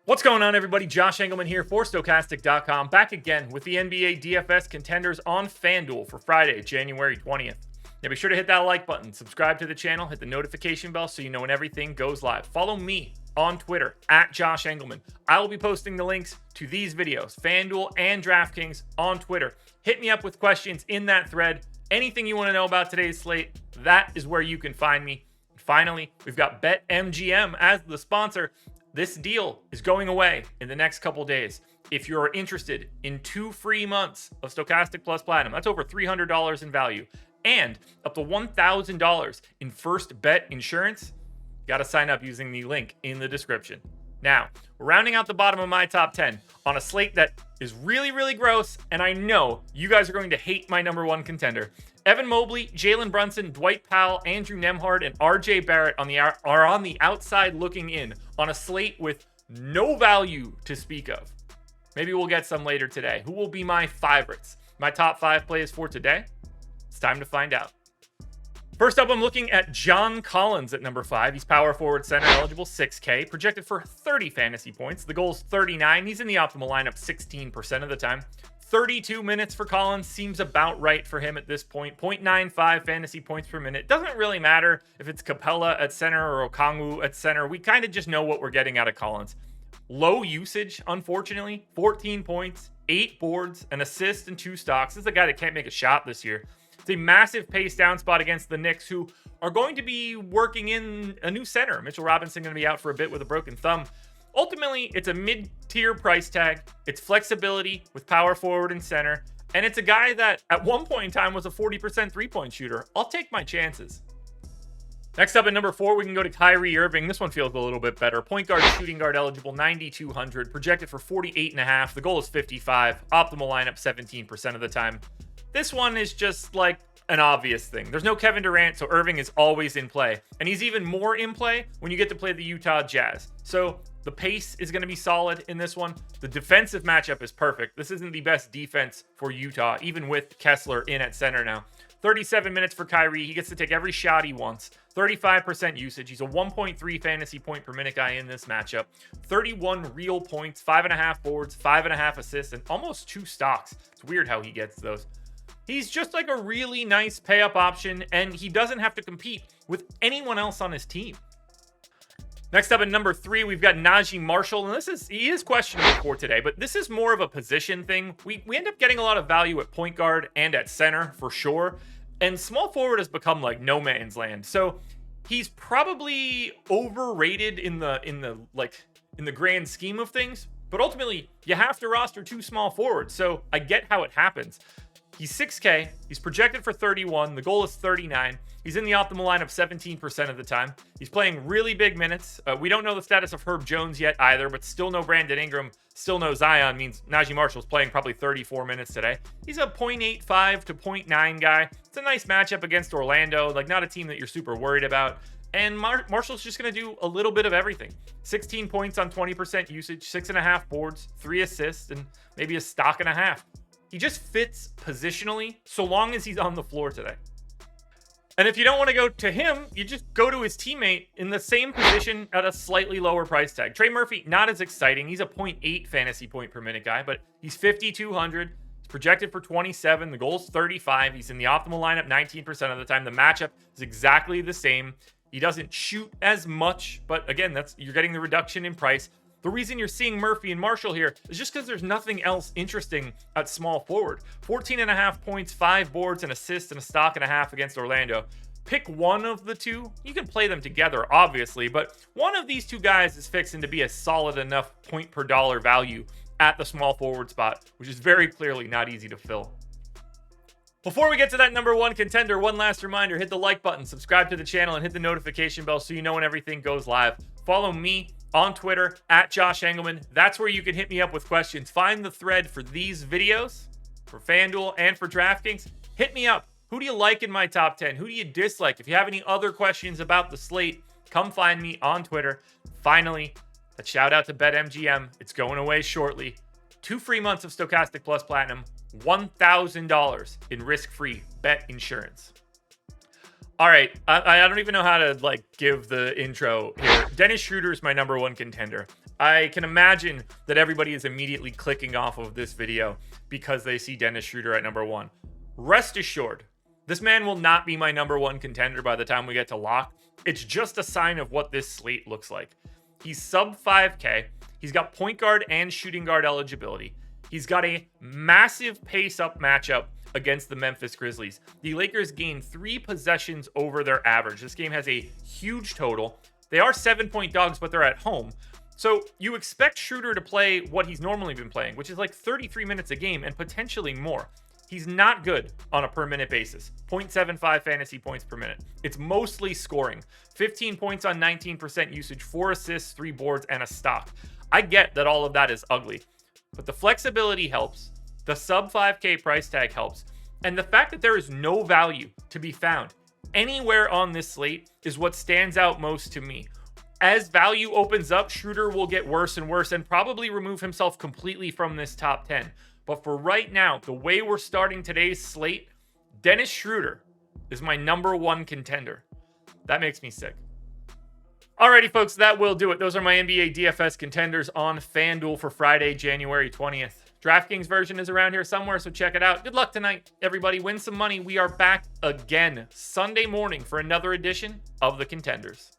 What's going on, everybody? Josh Engleman here for Stokastic.com, back again with the NBA DFS contenders on FanDuel for Friday, January 20th. Now be sure to hit that like button, subscribe to the channel, hit the notification bell so you know when everything goes live. Follow me on Twitter, @Josh Engleman. I will be posting the links to these videos, FanDuel and DraftKings, on Twitter. Hit me up with questions in that thread. Anything you want to know about today's slate, that is where you can find me. Finally, we've got BetMGM as the sponsor. This deal is going away in the next couple days. If you're interested in 2 free months of Stokastic Plus Platinum, that's over $300 in value, and up to $1,000 in first bet insurance, you got to sign up using the link in the description. Now, we're rounding out the bottom of my top 10 on a slate that is really, really gross, and I know you guys are going to hate my number one contender. Evan Mobley, Jalen Brunson, Dwight Powell, Andrew Nembhard, and RJ Barrett are on the outside looking in on a slate with no value to speak of. Maybe we'll get some later today. Who will be my favorites? My top 5 plays for today? It's time to find out. First up, I'm looking at John Collins at number 5. He's power forward center, eligible 6K, projected for 30 fantasy points. The goal is 39. He's in the optimal lineup 16% of the time. 32 minutes for Collins seems about right for him at this point. 0.95 fantasy points per minute. Doesn't really matter if it's Capella at center or Okongwu at center. We kind of just know what we're getting out of Collins. Low usage, unfortunately. 14 points, 8 boards, an assist, and 2 stocks. This is a guy that can't make a shot this year. It's a massive pace down spot against the Knicks, who are going to be working in a new center. Mitchell Robinson going to be out for a bit with a broken thumb. Ultimately, it's a mid-tier price tag. It's flexibility with power forward and center. And it's a guy that at one point in time was a 40% three-point shooter. I'll take my chances. Next up at number 4, we can go to Kyrie Irving. This one feels a little bit better. Point guard, shooting guard eligible, 9,200. Projected for 48.5. The goal is 55. Optimal lineup 17% of the time. This one is just like an obvious thing. There's no Kevin Durant, so Irving is always in play. And he's even more in play when you get to play the Utah Jazz. So the pace is going to be solid in this one. The defensive matchup is perfect. This isn't the best defense for Utah, even with Kessler in at center now. 37 minutes for Kyrie. He gets to take every shot he wants. 35% usage. He's a 1.3 fantasy point per minute guy in this matchup. 31 real points, 5.5 boards, 5.5 assists, and almost 2 stocks. It's weird how he gets those. He's just like a really nice pay-up option, and he doesn't have to compete with anyone else on his team. Next up at number 3, we've got Naji Marshall, and he is questionable for today, but this is more of a position thing. We end up getting a lot of value at point guard and at center for sure, and small forward has become like no man's land. So he's probably overrated in the grand scheme of things, but ultimately you have to roster 2 small forwards. So I get how it happens. He's 6K. He's projected for 31. The goal is 39. He's in the optimal lineup 17% of the time. He's playing really big minutes. We don't know the status of Herb Jones yet either, but still no Brandon Ingram, still no Zion, means Naji Marshall's playing probably 34 minutes today. He's a 0.85 to 0.9 guy. It's a nice matchup against Orlando, like not a team that you're super worried about. And Marshall's just going to do a little bit of everything. 16 points on 20% usage, 6.5 boards, 3 assists, and maybe a stock and a half. He just fits positionally so long as he's on the floor today. And if you don't want to go to him, you just go to his teammate in the same position at a slightly lower price tag. Trey Murphy, not as exciting. He's a 0.8 fantasy point per minute guy, but he's 5,200. He's projected for 27. The goal's 35. He's in the optimal lineup 19% of the time. The matchup is exactly the same. He doesn't shoot as much, but again, you're getting the reduction in price. The reason you're seeing Murphy and Marshall here is just because there's nothing else interesting at small forward. 14.5 points, 5 boards, an assist, and a stock and a half against Orlando. Pick one of the two. You can play them together, obviously, but one of these 2 guys is fixing to be a solid enough point per dollar value at the small forward spot, which is very clearly not easy to fill. Before we get to that number 1 contender, one last reminder, hit the like button, subscribe to the channel, and hit the notification bell so you know when everything goes live. Follow me on Twitter, @Josh Engleman. That's where you can hit me up with questions. Find the thread for these videos, for FanDuel and for DraftKings. Hit me up. Who do you like in my top 10? Who do you dislike? If you have any other questions about the slate, come find me on Twitter. Finally, a shout out to BetMGM. It's going away shortly. 2 free months of Stokastic Plus Platinum, $1,000 in risk-free bet insurance. All right, I don't even know how to give the intro here. Dennis Schroeder is my number 1 contender. I can imagine that everybody is immediately clicking off of this video because they see Dennis Schroeder at number 1. Rest assured, this man will not be my number 1 contender by the time we get to lock. It's just a sign of what this slate looks like. He's sub 5K. He's got point guard and shooting guard eligibility. He's got a massive pace-up matchup against the Memphis Grizzlies. The Lakers gained 3 possessions over their average. This game has a huge total. They are 7-point dogs, but they're at home. So you expect Schroeder to play what he's normally been playing, which is like 33 minutes a game and potentially more. He's not good on a per-minute basis. 0.75 fantasy points per minute. It's mostly scoring. 15 points on 19% usage, 4 assists, 3 boards, and a stock. I get that all of that is ugly, but the flexibility helps. The sub 5K price tag helps. And the fact that there is no value to be found anywhere on this slate is what stands out most to me. As value opens up, Schroeder will get worse and worse and probably remove himself completely from this top 10. But for right now, the way we're starting today's slate, Dennis Schroeder is my number 1 contender. That makes me sick. Alrighty, folks, that will do it. Those are my NBA DFS contenders on FanDuel for Friday, January 20th. DraftKings version is around here somewhere, so check it out. Good luck tonight, everybody. Win some money. We are back again Sunday morning for another edition of the Contenders.